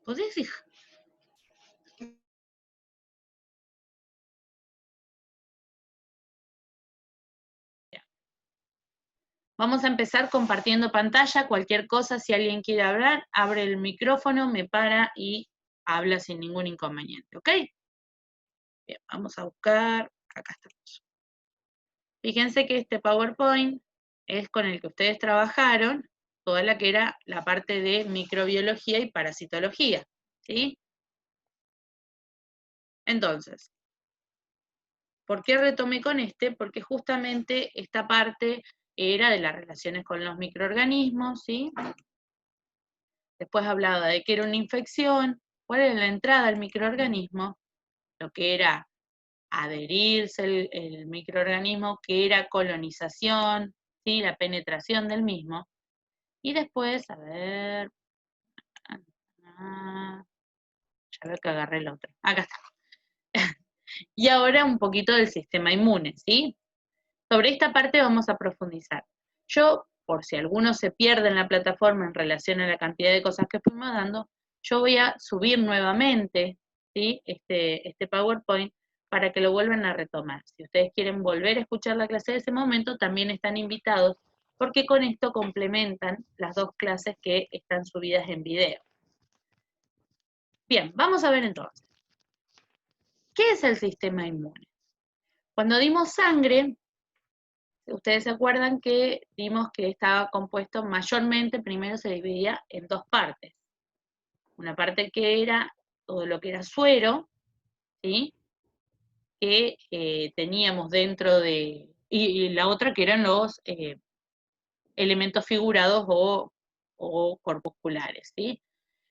¿Podés fijar? Vamos a empezar compartiendo pantalla. Cualquier cosa, si alguien quiere hablar, abre el micrófono, me para y habla sin ningún inconveniente, ¿ok? Bien, vamos a buscar, acá estamos. Fíjense que este PowerPoint es con el que ustedes trabajaron, toda la que era la parte de microbiología y parasitología, ¿sí? Entonces, ¿por qué retomé con este? Porque justamente esta parte era de las relaciones con los microorganismos, ¿sí? Después hablaba de qué era una infección, cuál era la entrada al microorganismo, lo que era adherirse el microorganismo, qué era colonización, ¿sí? La penetración del mismo. Y después, a ver, ya veo que agarré el otro. Acá está. Y ahora un poquito del sistema inmune, ¿sí? Sobre esta parte vamos a profundizar. Yo, por si alguno se pierde en la plataforma en relación a la cantidad de cosas que fuimos dando, yo voy a subir nuevamente, ¿sí? este PowerPoint para que lo vuelvan a retomar. Si ustedes quieren volver a escuchar la clase de ese momento, también están invitados, porque con esto complementan las dos clases que están subidas en video. Bien, vamos a ver entonces. ¿Qué es el sistema inmune? Cuando dimos sangre, ustedes se acuerdan que vimos que estaba compuesto mayormente, primero se dividía en dos partes. Una parte que era todo lo que era suero, ¿sí? Que teníamos dentro de, y la otra que eran los elementos figurados o corpusculares, ¿sí?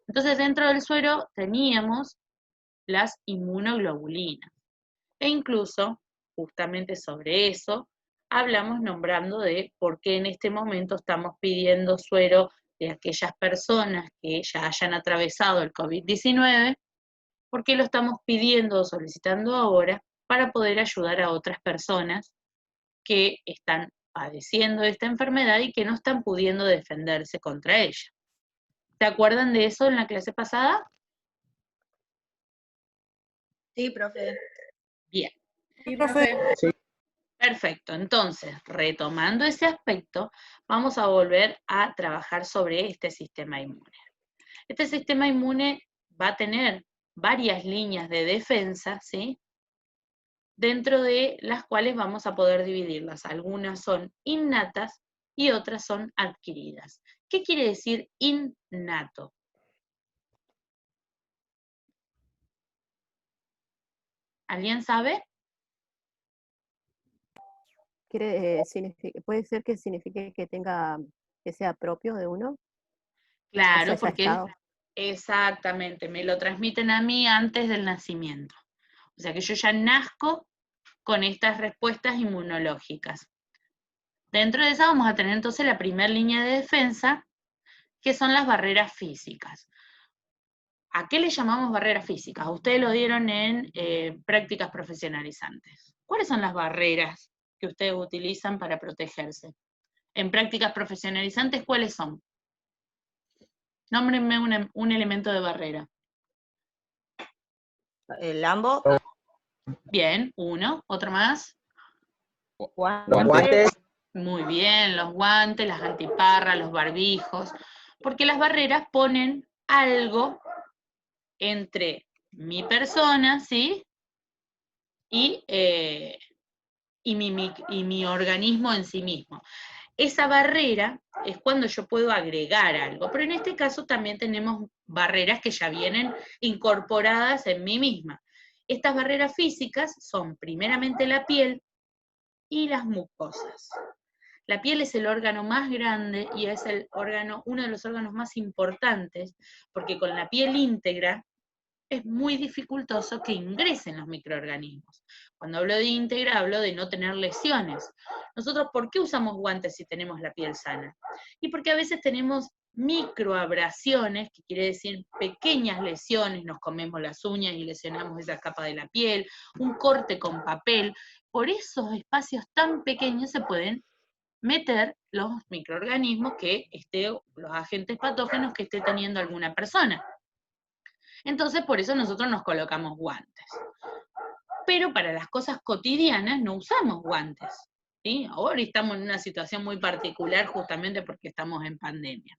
Entonces dentro del suero teníamos las inmunoglobulinas. E incluso, justamente sobre eso, hablamos nombrando de por qué en este momento estamos pidiendo suero de aquellas personas que ya hayan atravesado el COVID-19, por qué lo estamos pidiendo o solicitando ahora para poder ayudar a otras personas que están padeciendo esta enfermedad y que no están pudiendo defenderse contra ella. ¿Se acuerdan de eso en la clase pasada? Sí, profe. Bien. Sí, profe. Sí. Perfecto, entonces, retomando ese aspecto, vamos a volver a trabajar sobre este sistema inmune. Este sistema inmune va a tener varias líneas de defensa, ¿sí? Dentro de las cuales vamos a poder dividirlas. Algunas son innatas y otras son adquiridas. ¿Qué quiere decir innato? ¿Alguien sabe? Puede ser que signifique que sea propio de uno, o Claro, sea, ya porque estado. exactamente, me lo transmiten a mí antes del nacimiento. O sea que yo ya nazco con estas respuestas inmunológicas. Dentro de esa vamos a tener entonces la primera línea de defensa, que son las barreras físicas. ¿A qué le llamamos barreras físicas? Ustedes lo dieron en prácticas profesionalizantes. ¿Cuáles son las barreras que ustedes utilizan para protegerse? En prácticas profesionalizantes, ¿cuáles son? Nómbrenme un elemento de barrera. El lambo. Bien, uno. ¿Otro más? Los guantes. Muy bien, los guantes, las antiparras, los barbijos, porque las barreras ponen algo entre mi persona, ¿sí? Y mi organismo en sí mismo. Esa barrera es cuando yo puedo agregar algo, pero en este caso también tenemos barreras que ya vienen incorporadas en mí misma. Estas barreras físicas son primeramente la piel y las mucosas. La piel es el órgano más grande y es uno de los órganos más importantes, porque con la piel íntegra es muy dificultoso que ingresen los microorganismos. Cuando hablo de íntegra, hablo de no tener lesiones. Nosotros, ¿por qué usamos guantes si tenemos la piel sana? Y porque a veces tenemos microabrasiones, que quiere decir pequeñas lesiones, nos comemos las uñas y lesionamos esa capa de la piel, un corte con papel. Por esos espacios tan pequeños se pueden meter los microorganismos los agentes patógenos que esté teniendo alguna persona. Entonces, por eso nosotros nos colocamos guantes. Pero para las cosas cotidianas no usamos guantes, ¿sí? Ahora estamos en una situación muy particular justamente porque estamos en pandemia.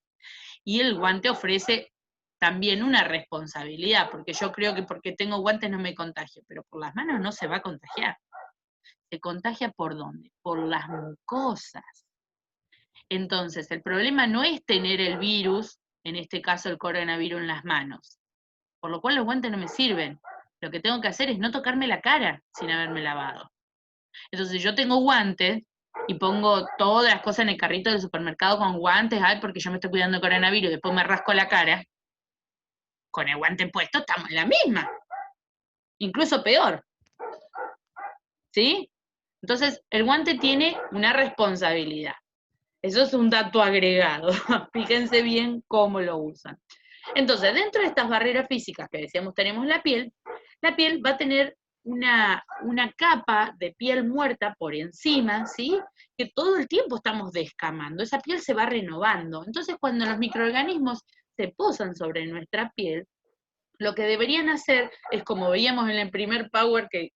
Y el guante ofrece también una responsabilidad, porque yo creo que porque tengo guantes no me contagio, pero por las manos no se va a contagiar. ¿Se contagia por dónde? Por las mucosas. Entonces, el problema no es tener el virus, en este caso el coronavirus, en las manos, por lo cual los guantes no me sirven. Lo que tengo que hacer es no tocarme la cara sin haberme lavado. Entonces, yo tengo guantes y pongo todas las cosas en el carrito del supermercado con guantes, ay, porque yo me estoy cuidando del coronavirus, y después me rasco la cara. Con el guante puesto estamos en la misma. Incluso peor. ¿Sí? Entonces, el guante tiene una responsabilidad. Eso es un dato agregado. Fíjense bien cómo lo usan. Entonces, dentro de estas barreras físicas que decíamos tenemos la piel va a tener una capa de piel muerta por encima, ¿sí? Que todo el tiempo estamos descamando. Esa piel se va renovando. Entonces, cuando los microorganismos se posan sobre nuestra piel, lo que deberían hacer es, como veíamos en el primer Power, que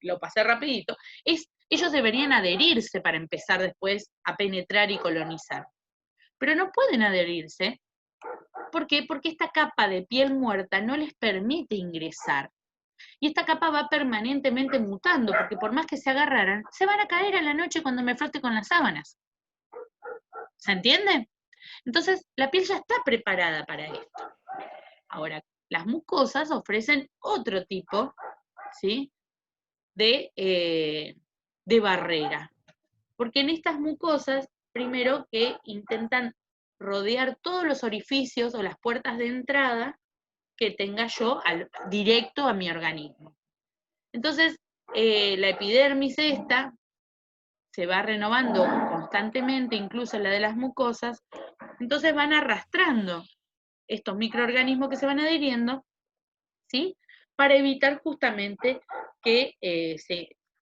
lo pasé rapidito, es ellos deberían adherirse para empezar después a penetrar y colonizar. Pero no pueden adherirse. ¿Por qué? Porque esta capa de piel muerta no les permite ingresar. Y esta capa va permanentemente mutando, porque por más que se agarraran, se van a caer a la noche cuando me frote con las sábanas. ¿Se entiende? Entonces, la piel ya está preparada para esto. Ahora, las mucosas ofrecen otro tipo, ¿sí?, de barrera. Porque en estas mucosas, primero que intentan rodear todos los orificios o las puertas de entrada que tenga yo directo a mi organismo. Entonces, la epidermis esta se va renovando constantemente, incluso la de las mucosas, entonces van arrastrando estos microorganismos que se van adhiriendo, ¿sí?, para evitar justamente que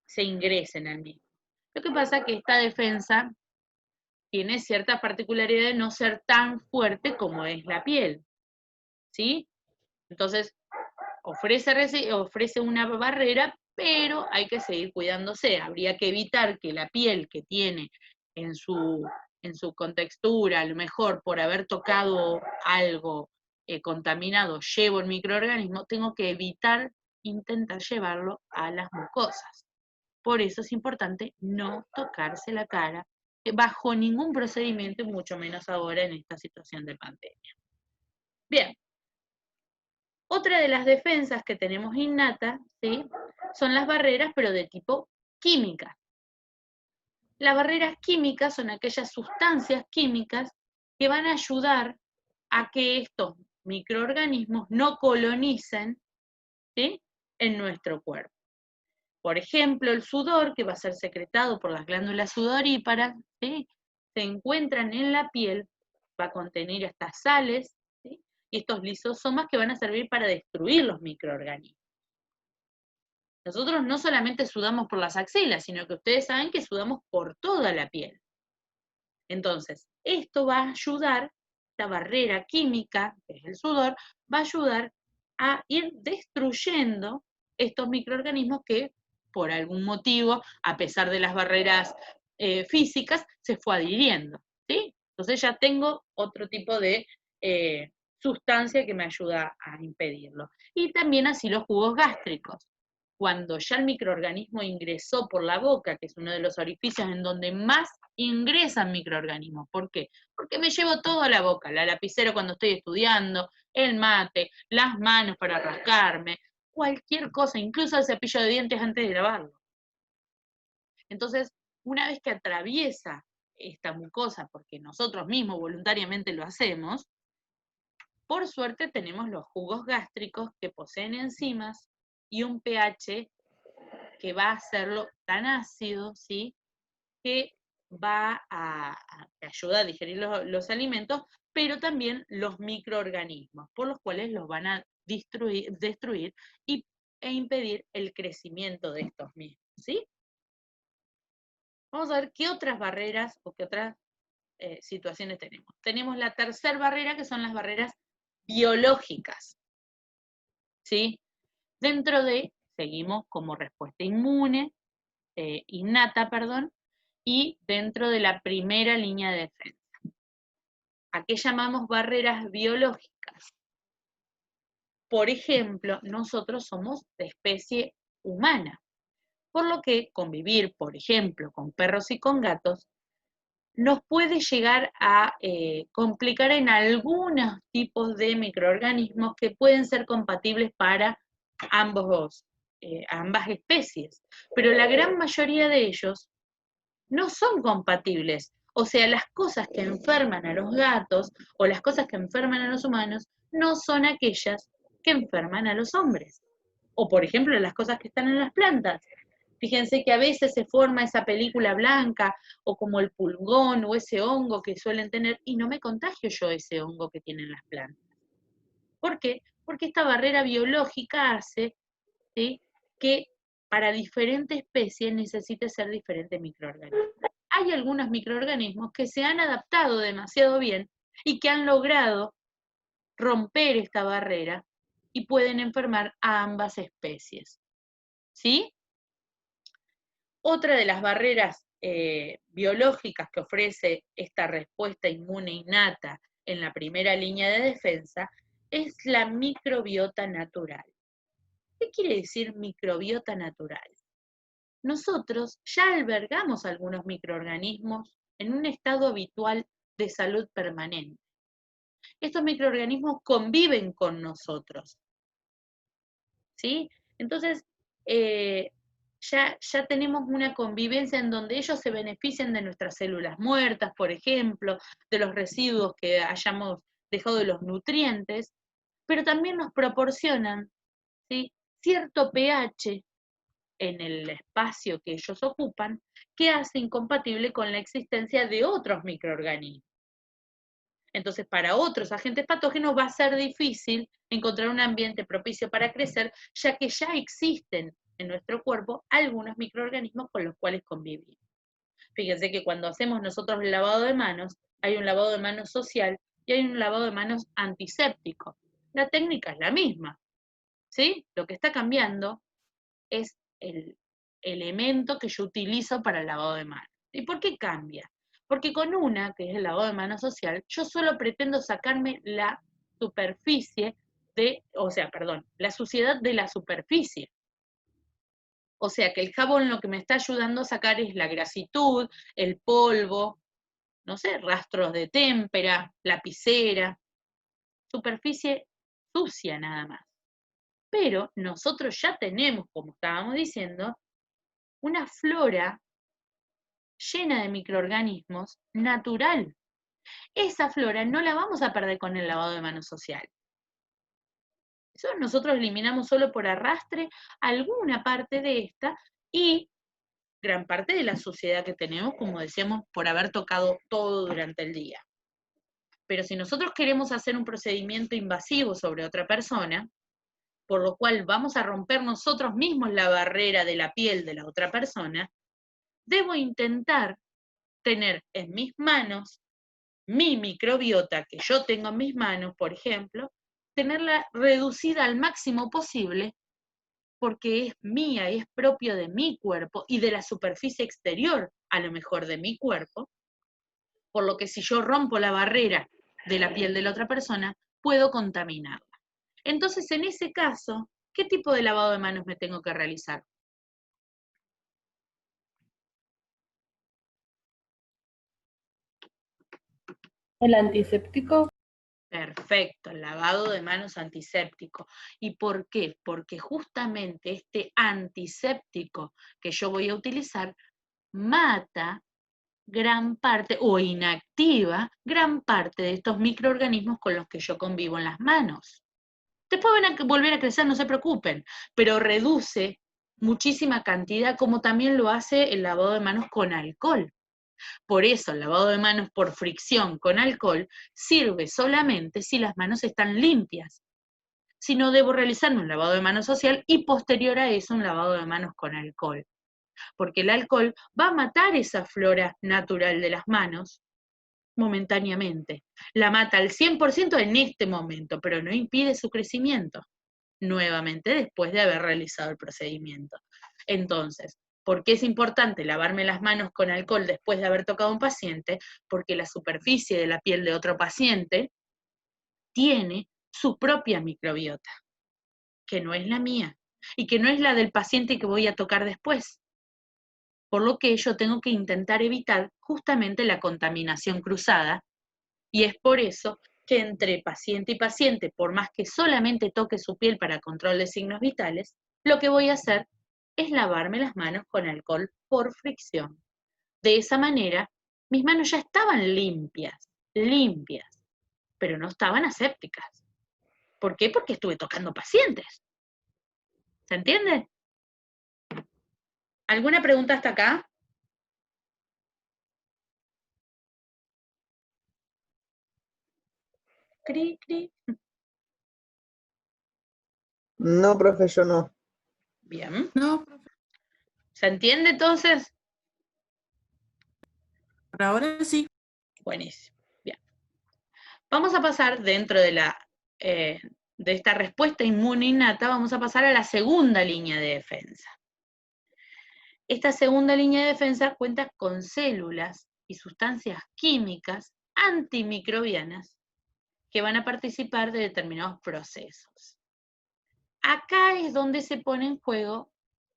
se ingresen al mismo. Lo que pasa es que esta defensa tiene cierta particularidad de no ser tan fuerte como es la piel, ¿sí? Entonces, ofrece una barrera, pero hay que seguir cuidándose. Habría que evitar que la piel que tiene en su contextura, a lo mejor por haber tocado algo contaminado, llevo el microorganismo, tengo que evitar intentar llevarlo a las mucosas. Por eso es importante no tocarse la cara bajo ningún procedimiento, y mucho menos ahora en esta situación de pandemia. Bien. Otra de las defensas que tenemos innata, ¿sí?, son las barreras, pero de tipo química. Las barreras químicas son aquellas sustancias químicas que van a ayudar a que estos microorganismos no colonicen, ¿sí?, en nuestro cuerpo. Por ejemplo, el sudor, que va a ser secretado por las glándulas sudoríparas, ¿sí?, se encuentran en la piel, va a contener estas sales, ¿sí?, y estos lisosomas que van a servir para destruir los microorganismos. Nosotros no solamente sudamos por las axilas, sino que ustedes saben que sudamos por toda la piel. Entonces, esto va a ayudar, esta barrera química, que es el sudor, va a ayudar a ir destruyendo estos microorganismos que, por algún motivo, a pesar de las barreras físicas, se fue adhiriendo, ¿sí? Entonces ya tengo otro tipo de sustancia que me ayuda a impedirlo. Y también así los jugos gástricos. Cuando ya el microorganismo ingresó por la boca, que es uno de los orificios en donde más ingresan microorganismos. ¿Por qué? Porque me llevo todo a la boca, la lapicero cuando estoy estudiando, el mate, las manos para rascarme, cualquier cosa, incluso el cepillo de dientes antes de lavarlo. Entonces, una vez que atraviesa esta mucosa, porque nosotros mismos voluntariamente lo hacemos, por suerte tenemos los jugos gástricos que poseen enzimas y un pH que va a hacerlo tan ácido, ¿sí?, que va te ayuda a digerir los alimentos, pero también los microorganismos, por los cuales los van a destruir e impedir el crecimiento de estos mismos, ¿sí? Vamos a ver qué otras barreras o qué otras situaciones tenemos. Tenemos la tercera barrera, que son las barreras biológicas. ¿sí? Dentro de, seguimos como respuesta inmune, innata, perdón, y dentro de la primera línea de defensa. ¿A qué llamamos barreras biológicas? Por ejemplo, nosotros somos de especie humana, por lo que convivir, por ejemplo, con perros y con gatos, nos puede llegar a complicar en algunos tipos de microorganismos que pueden ser compatibles para ambas especies, pero la gran mayoría de ellos no son compatibles. O sea, las cosas que enferman a los gatos o las cosas que enferman a los humanos no son aquellas que enferman a los hombres. O, por ejemplo, las cosas que están en las plantas. Fíjense que a veces se forma esa película blanca o como el pulgón o ese hongo que suelen tener y no me contagio yo ese hongo que tienen las plantas. ¿Por qué? Porque esta barrera biológica hace, ¿sí?, que para diferentes especies necesite ser diferente microorganismo. Hay algunos microorganismos que se han adaptado demasiado bien y que han logrado romper esta barrera y pueden enfermar a ambas especies. ¿Sí? Otra de las barreras biológicas que ofrece esta respuesta inmune innata en la primera línea de defensa es la microbiota natural. ¿Qué quiere decir microbiota natural? Nosotros ya albergamos algunos microorganismos en un estado habitual de salud permanente. Estos microorganismos conviven con nosotros, ¿sí? Entonces, ya tenemos una convivencia en donde ellos se benefician de nuestras células muertas, por ejemplo, de los residuos que hayamos dejado de los nutrientes, pero también nos proporcionan, ¿sí?, cierto pH en el espacio que ellos ocupan, que hace incompatible con la existencia de otros microorganismos. Entonces, para otros agentes patógenos va a ser difícil encontrar un ambiente propicio para crecer, ya que ya existen en nuestro cuerpo algunos microorganismos con los cuales convivir. Fíjense que cuando hacemos nosotros el lavado de manos, hay un lavado de manos social y hay un lavado de manos antiséptico. La técnica es la misma, ¿sí? Lo que está cambiando es el elemento que yo utilizo para el lavado de manos. ¿Y por qué cambia? Porque con una, que es el lavado de manos social, yo solo pretendo sacarme la superficie la suciedad de la superficie. O sea que el jabón lo que me está ayudando a sacar es la grasitud, el polvo, no sé, rastros de témpera, lapicera, superficie sucia nada más. Pero nosotros ya tenemos, como estábamos diciendo, una flora llena de microorganismos natural. Esa flora no la vamos a perder con el lavado de manos social. Eso nosotros eliminamos solo por arrastre alguna parte de esta y gran parte de la suciedad que tenemos, como decíamos, por haber tocado todo durante el día. Pero si nosotros queremos hacer un procedimiento invasivo sobre otra persona, por lo cual vamos a romper nosotros mismos la barrera de la piel de la otra persona, debo intentar tener en mis manos mi microbiota que yo tengo en mis manos, por ejemplo, tenerla reducida al máximo posible porque es mía y es propio de mi cuerpo y de la superficie exterior, a lo mejor de mi cuerpo, por lo que si yo rompo la barrera de la piel de la otra persona, puedo contaminarla. Entonces, en ese caso, ¿qué tipo de lavado de manos me tengo que realizar? ¿El antiséptico? Perfecto, el lavado de manos antiséptico. ¿Y por qué? Porque justamente este antiséptico que yo voy a utilizar mata gran parte o inactiva gran parte de estos microorganismos con los que yo convivo en las manos. Después van a volver a crecer, no se preocupen, pero reduce muchísima cantidad como también lo hace el lavado de manos con alcohol. Por eso el lavado de manos por fricción con alcohol sirve solamente si las manos están limpias. Si no, debo realizarme un lavado de manos social y posterior a eso un lavado de manos con alcohol. Porque el alcohol va a matar esa flora natural de las manos momentáneamente. La mata al 100% en este momento, pero no impide su crecimiento. nuevamente después de haber realizado el procedimiento. Entonces, ¿por qué es importante lavarme las manos con alcohol después de haber tocado a un paciente? Porque la superficie de la piel de otro paciente tiene su propia microbiota, que no es la mía, y que no es la del paciente que voy a tocar después. Por lo que yo tengo que intentar evitar justamente la contaminación cruzada, y es por eso que entre paciente y paciente, por más que solamente toque su piel para control de signos vitales, lo que voy a hacer es lavarme las manos con alcohol por fricción. De esa manera, mis manos ya estaban limpias, pero no estaban asépticas. ¿Por qué? Porque estuve tocando pacientes. ¿Se entiende? ¿Alguna pregunta hasta acá? Cri, cri. No, profe, yo no. Bien. No, profe, ¿Se entiende entonces? por ahora sí. Buenísimo. Bien. Vamos a pasar dentro de de esta respuesta inmune innata, vamos a pasar a la segunda línea de defensa. Esta segunda línea de defensa cuenta con células y sustancias químicas antimicrobianas que van a participar de determinados procesos. Acá es donde se pone en juego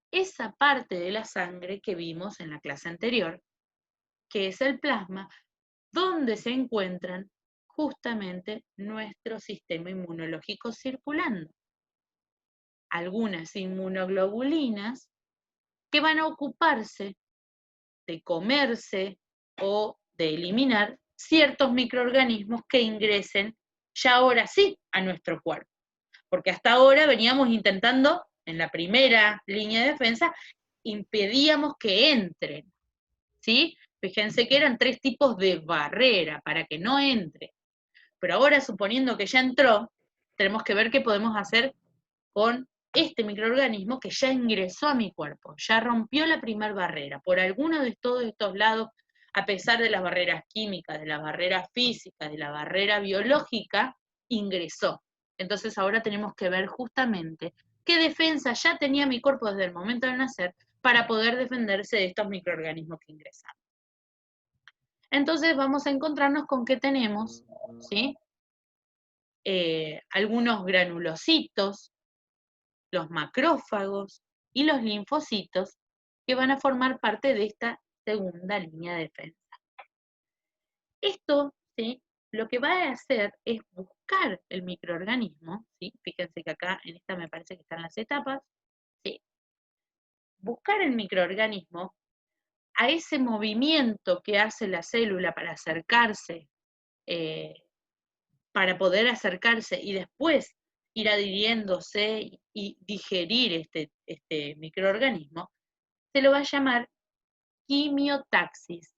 esa parte de la sangre que vimos en la clase anterior, que es el plasma, donde se encuentran justamente nuestro sistema inmunológico circulando. Algunas inmunoglobulinas que van a ocuparse de comerse o de eliminar ciertos microorganismos que ingresen ya ahora sí a nuestro cuerpo. Porque hasta ahora veníamos intentando, en la primera línea de defensa, impedíamos que entren, ¿sí? Fíjense que eran 3 tipos de barrera para que no entre. Pero ahora, suponiendo que ya entró, tenemos que ver qué podemos hacer con este microorganismo que ya ingresó a mi cuerpo, ya rompió la primera barrera. Por alguno de todos estos lados, a pesar de las barreras químicas, de las barreras físicas, de la barrera biológica, ingresó. Entonces ahora tenemos que ver justamente qué defensa ya tenía mi cuerpo desde el momento de nacer para poder defenderse de estos microorganismos que ingresan. Entonces vamos a encontrarnos con que tenemos, ¿sí? Algunos granulocitos, los macrófagos y los linfocitos que van a formar parte de esta segunda línea de defensa. Esto, ¿sí?, lo que va a hacer es buscar el microorganismo, ¿sí? Fíjense que acá en esta me parece que están las etapas, ¿sí? Buscar el microorganismo a ese movimiento que hace la célula para acercarse, para poder acercarse y después ir adhiriéndose y digerir este microorganismo, se lo va a llamar quimiotaxis.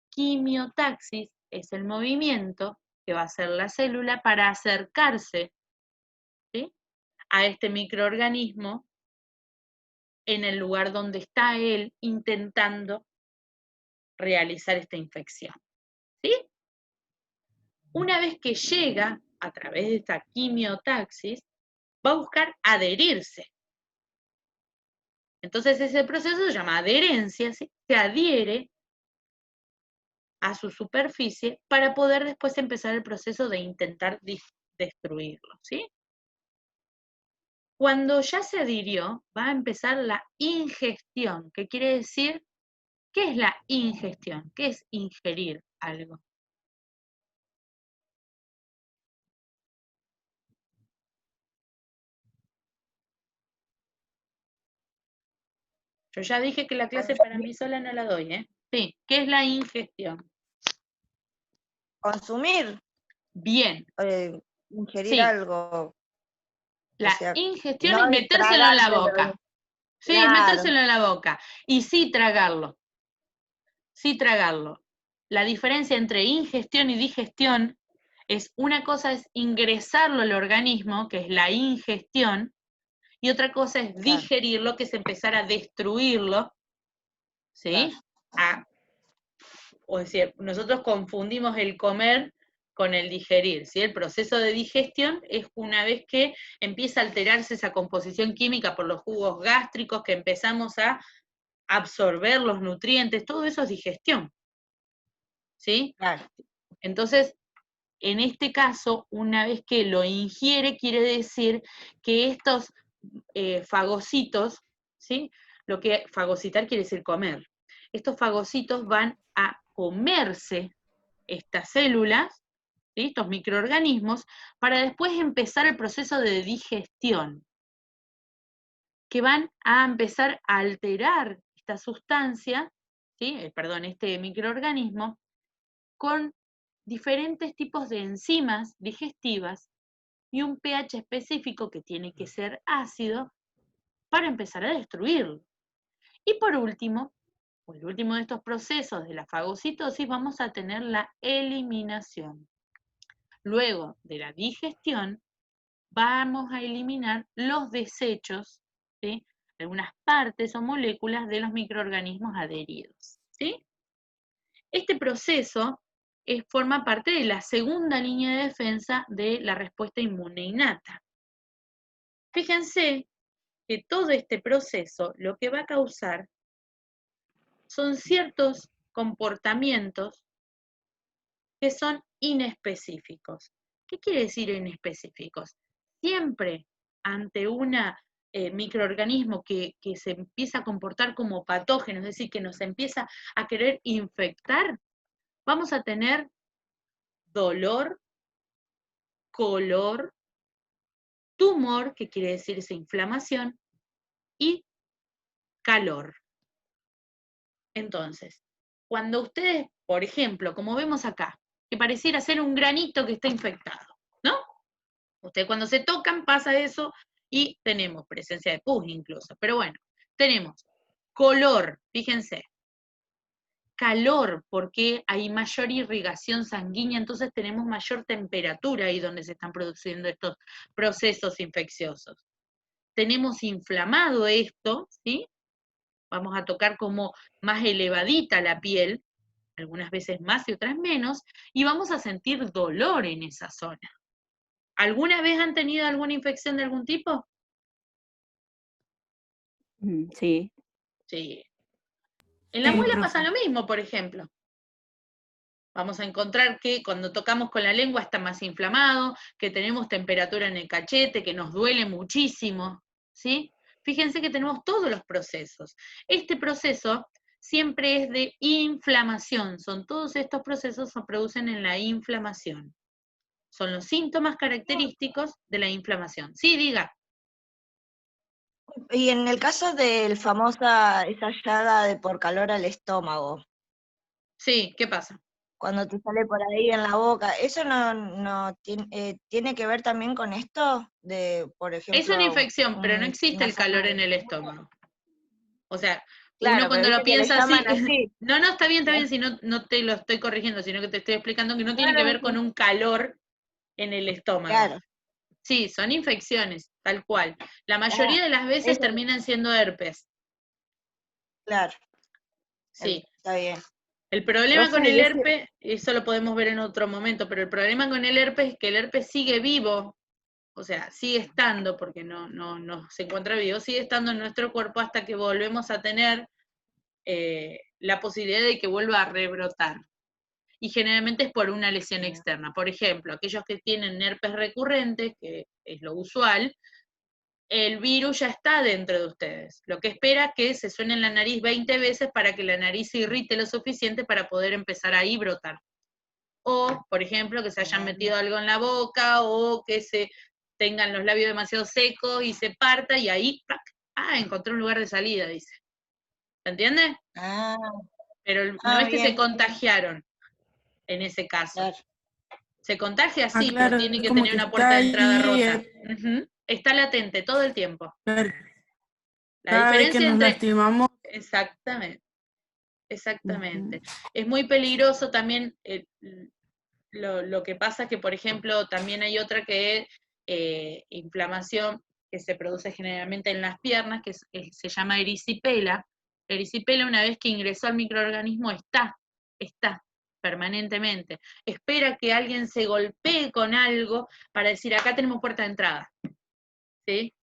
Quimiotaxis es el movimiento que va a hacer la célula para acercarse, ¿sí?, a este microorganismo en el lugar donde está él intentando realizar esta infección, ¿sí? Una vez que llega a través de esta quimiotaxis, va a buscar adherirse. Entonces ese proceso se llama adherencia, ¿sí? Se adhiere a su superficie para poder después empezar el proceso de intentar destruirlo, ¿sí? Cuando ya se adhirió, va a empezar la ingestión, que quiere decir, ¿qué es la ingestión? ¿Qué es ingerir algo? Yo ya dije que la clase para mí sola no la doy, ¿eh? Sí, ¿qué es la ingestión? Consumir, Bien, ingerir sí. algo. La O sea, ingestión no es de metérselo en la tragártelo, boca. Sí, es claro. metérselo en la boca. Y sí tragarlo. Sí tragarlo. La diferencia entre ingestión y digestión es, una cosa es ingresarlo al organismo, que es la ingestión, y otra cosa es Claro. digerirlo, que es empezar a destruirlo, ¿sí? Claro. O decir, nosotros confundimos el comer con el digerir, ¿sí? El proceso de digestión es una vez que empieza a alterarse esa composición química por los jugos gástricos, que empezamos a absorber los nutrientes, todo eso es digestión, ¿sí? Claro. Entonces, en este caso, una vez que lo ingiere, quiere decir que estos fagocitos, ¿sí? Lo que fagocitar quiere decir comer. Estos fagocitos van a comerse estas células, ¿sí? Estos microorganismos, para después empezar el proceso de digestión, que van a empezar a alterar esta sustancia, ¿sí? Este microorganismo, con diferentes tipos de enzimas digestivas y un pH específico que tiene que ser ácido para empezar a destruirlo. Y por último, o el último de estos procesos de la fagocitosis, vamos a tener la eliminación. Luego de la digestión, vamos a eliminar los desechos, ¿sí? Algunas partes o moléculas de los microorganismos adheridos, ¿sí? Este proceso forma parte de la segunda línea de defensa de la respuesta inmune innata. Fíjense que todo este proceso lo que va a causar son ciertos comportamientos que son inespecíficos. ¿Qué quiere decir inespecíficos? Siempre ante un microorganismo que se empieza a comportar como patógeno, es decir, que nos empieza a querer infectar, vamos a tener dolor, color, tumor, que quiere decir esa inflamación, y calor. Entonces, cuando ustedes, por ejemplo, como vemos acá, que pareciera ser un granito que está infectado, ¿no? Ustedes cuando se tocan pasa eso y tenemos presencia de pus incluso. Pero bueno, tenemos color, fíjense, calor, porque hay mayor irrigación sanguínea, entonces tenemos mayor temperatura ahí donde se están produciendo estos procesos infecciosos. Tenemos inflamado esto, ¿sí? Vamos a tocar como más elevadita la piel, algunas veces más y otras menos, y vamos a sentir dolor en esa zona. ¿Alguna vez han tenido alguna infección de algún tipo? Sí. Sí. En la Sí, muela profe. pasa lo mismo, por ejemplo. Vamos a encontrar que cuando tocamos con la lengua está más inflamado, que tenemos temperatura en el cachete, que nos duele muchísimo, ¿sí? Fíjense que tenemos todos los procesos. Este proceso siempre es de inflamación, todos estos procesos se producen en la inflamación. Son los síntomas característicos de la inflamación. Sí, diga. Y en el caso del esa llaga de por calor al estómago, Sí, ¿qué pasa? cuando te sale por ahí en la boca, ¿eso no tiene que ver también con esto? De, por ejemplo, Es una infección, pero no existe una el calor zona en de... el estómago. O sea, uno Claro, pero cuando lo viste que le piensa así, llaman así. no, está bien, si no te lo estoy corrigiendo, sino que te estoy explicando que no tiene que Claro, ver con un calor en el estómago. claro. Sí, son infecciones, tal cual. La Ah, mayoría de las veces eso, terminan siendo herpes. claro, Sí. está bien. El problema con Profe, el y ese, herpes, eso lo podemos ver en otro momento, pero el problema con el herpes es que el herpes sigue vivo, o sea, sigue estando, porque no se encuentra vivo, sigue estando en nuestro cuerpo hasta que volvemos a tener la posibilidad de que vuelva a rebrotar. Y generalmente es por una lesión externa. Por ejemplo, aquellos que tienen herpes recurrentes, que es lo usual, el virus ya está dentro de ustedes. Lo que espera es que se suene en la nariz 20 veces para que la nariz se irrite lo suficiente para poder empezar ahí brotar. O, por ejemplo, que se hayan metido algo en la boca o que se tengan los labios demasiado secos y se parta y ahí, ¡pac! Encontré un lugar de salida, dice. ¿Se entiende? Ah, Pero no es que se bien, contagiaron en ese caso. claro. Se contagia Ah, sí, claro, pero tiene que como tener que una puerta está de entrada ahí, rota. Ujú. Está latente todo el tiempo. claro, La cada vez que diferencia nos entre... lastimamos. Exactamente, Ujú. exactamente. Es muy peligroso también lo que pasa que, por ejemplo, también hay otra que es inflamación que se produce generalmente en las piernas, que se llama erisipela. La erisipela, una vez que ingresó al microorganismo, está. permanentemente. Espera que alguien se golpee con algo para decir, acá tenemos puerta de entrada. ¿Sí?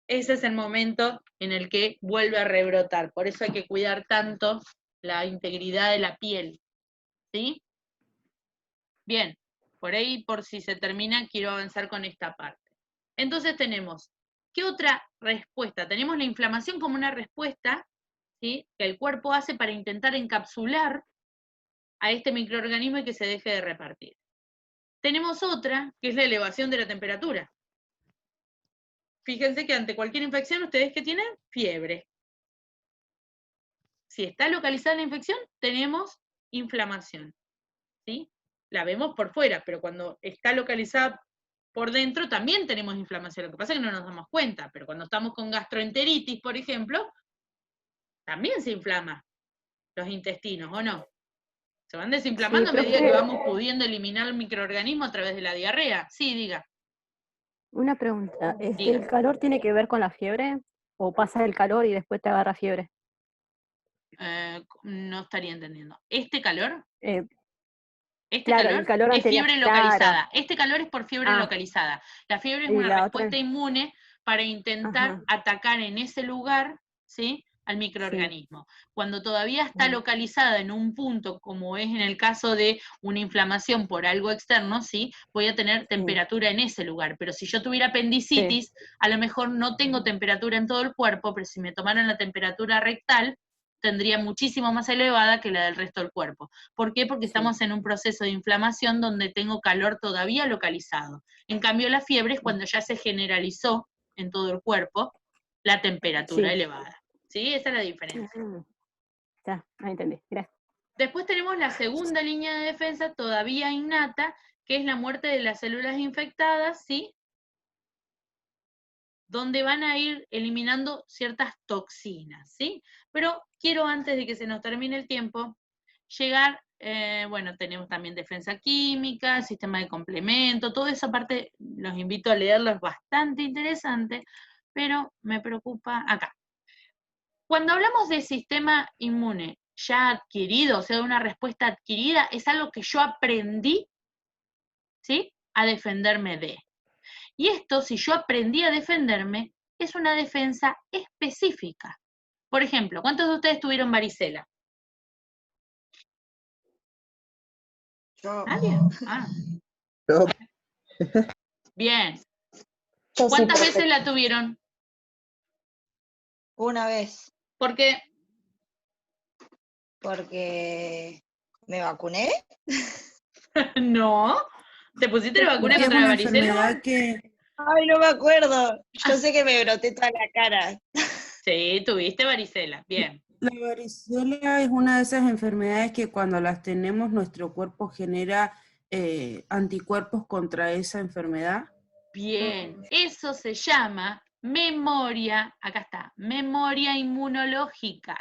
Ese es el momento en el que vuelve a rebrotar. Por eso hay que cuidar tanto la integridad de la piel. ¿Sí? Bien, por ahí, por si se termina, quiero avanzar con esta parte. Entonces tenemos, ¿qué otra respuesta? Tenemos la inflamación como una respuesta, ¿sí?, que el cuerpo hace para intentar encapsular a este microorganismo y que se deje de repartir. Tenemos otra, que es la elevación de la temperatura. Fíjense que ante cualquier infección, ustedes que tienen fiebre. Si está localizada la infección, tenemos inflamación, ¿sí? La vemos por fuera, pero cuando está localizada por dentro también tenemos inflamación. Lo que pasa es que no nos damos cuenta, pero cuando estamos con gastroenteritis, por ejemplo, también se inflama los intestinos, ¿o no? Se van desinflamando a medida que vamos pudiendo eliminar el microorganismo a través de la diarrea. Sí, diga. Una pregunta, Diga. ¿el calor tiene que ver con la fiebre? ¿O pasa el calor y después te agarra fiebre? No estaría entendiendo. ¿Este calor? Este Claro, calor el calor es anterior, fiebre claro. localizada. Este calor es por fiebre Ah, localizada. La fiebre es y una la respuesta otra, inmune para intentar ajá, atacar en ese lugar, ¿sí?, al sí. microorganismo. Cuando todavía está localizada en un punto, como es en el caso de una inflamación por algo externo, ¿sí?, voy a tener temperatura en ese lugar. Pero si yo tuviera apendicitis, a lo mejor no tengo temperatura en todo el cuerpo, pero si me tomaran la temperatura rectal, tendría muchísimo más elevada que la del resto del cuerpo. ¿Por qué? Porque estamos en un proceso de inflamación donde tengo calor todavía localizado. En cambio, la fiebre es cuando ya se generalizó en todo el cuerpo la temperatura elevada. ¿Sí? Esa es la diferencia. Ya, ahí entendí, gracias. Después tenemos la segunda línea de defensa todavía innata, que es la muerte de las células infectadas, ¿sí?, donde van a ir eliminando ciertas toxinas, ¿sí? Pero quiero, antes de que se nos termine el tiempo, llegar, bueno, tenemos también defensa química, sistema de complemento, toda esa parte los invito a leerlo, es bastante interesante, pero me preocupa acá. Cuando hablamos de sistema inmune ya adquirido, o sea, una respuesta adquirida, es algo que yo aprendí, ¿sí?, a defenderme de. Y esto, si yo aprendí a defenderme, es una defensa específica. Por ejemplo, ¿cuántos de ustedes tuvieron varicela? Yo, ¿Nadie? Ah, Yo, bien. Yo sí, ¿Cuántas profe. veces la tuvieron? una vez, Porque, porque me vacuné. no. ¿Te pusiste la vacuna Porque es contra la una varicela? enfermedad que Ay, no me acuerdo. Yo sé que me broté toda la cara. Sí, tuviste varicela. Bien. la varicela es una de esas enfermedades que cuando las tenemos nuestro cuerpo genera anticuerpos contra esa enfermedad. Bien. Eso se llama memoria, acá está, memoria inmunológica.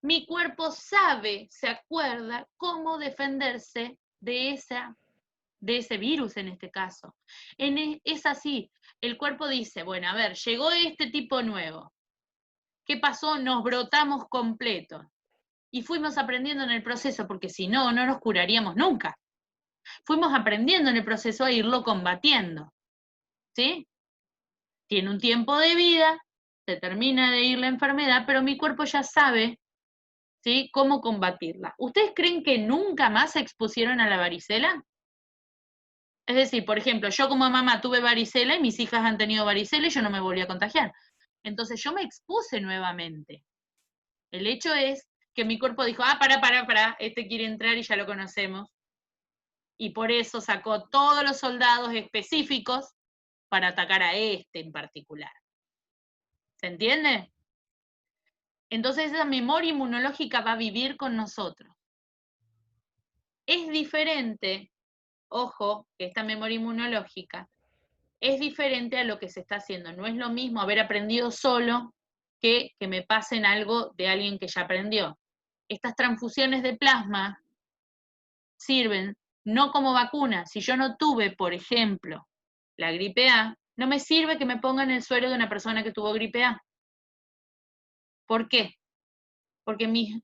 Mi cuerpo sabe, se acuerda cómo defenderse de ese virus en este caso. Es así, el cuerpo dice, bueno, a ver, llegó este tipo nuevo. ¿Qué pasó? Nos brotamos completo. Y fuimos aprendiendo en el proceso, porque si no, no nos curaríamos nunca. Fuimos aprendiendo en el proceso a irlo combatiendo. ¿Sí? Tiene un tiempo de vida, se termina de ir la enfermedad, pero mi cuerpo ya sabe, ¿sí?, cómo combatirla. ¿Ustedes creen que nunca más se expusieron a la varicela? Es decir, por ejemplo, yo como mamá tuve varicela y mis hijas han tenido varicela y yo no me volví a contagiar. Entonces yo me expuse nuevamente. El hecho es que mi cuerpo dijo, para, este quiere entrar y ya lo conocemos. Y por eso sacó todos los soldados específicos para atacar a este en particular. ¿Se entiende? Entonces esa memoria inmunológica va a vivir con nosotros. Es diferente, ojo, que esta memoria inmunológica es diferente a lo que se está haciendo. No es lo mismo haber aprendido solo que me pasen algo de alguien que ya aprendió. Estas transfusiones de plasma sirven no como vacuna. Si yo no tuve, por ejemplo, la gripe A, no me sirve que me pongan el suero de una persona que tuvo gripe A. ¿Por qué? Porque mis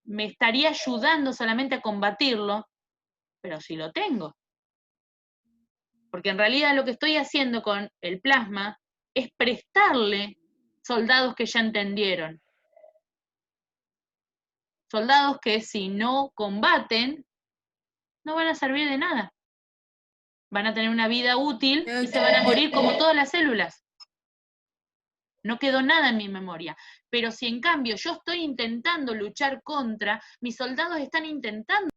me estaría ayudando solamente a combatirlo, pero sí lo tengo. Porque en realidad lo que estoy haciendo con el plasma es prestarle soldados que ya entendieron. Soldados que si no combaten, no van a servir de nada. Van a tener una vida útil y se van a morir como todas las células. No quedó nada en mi memoria. Pero si en cambio yo estoy intentando luchar contra, mis soldados están intentando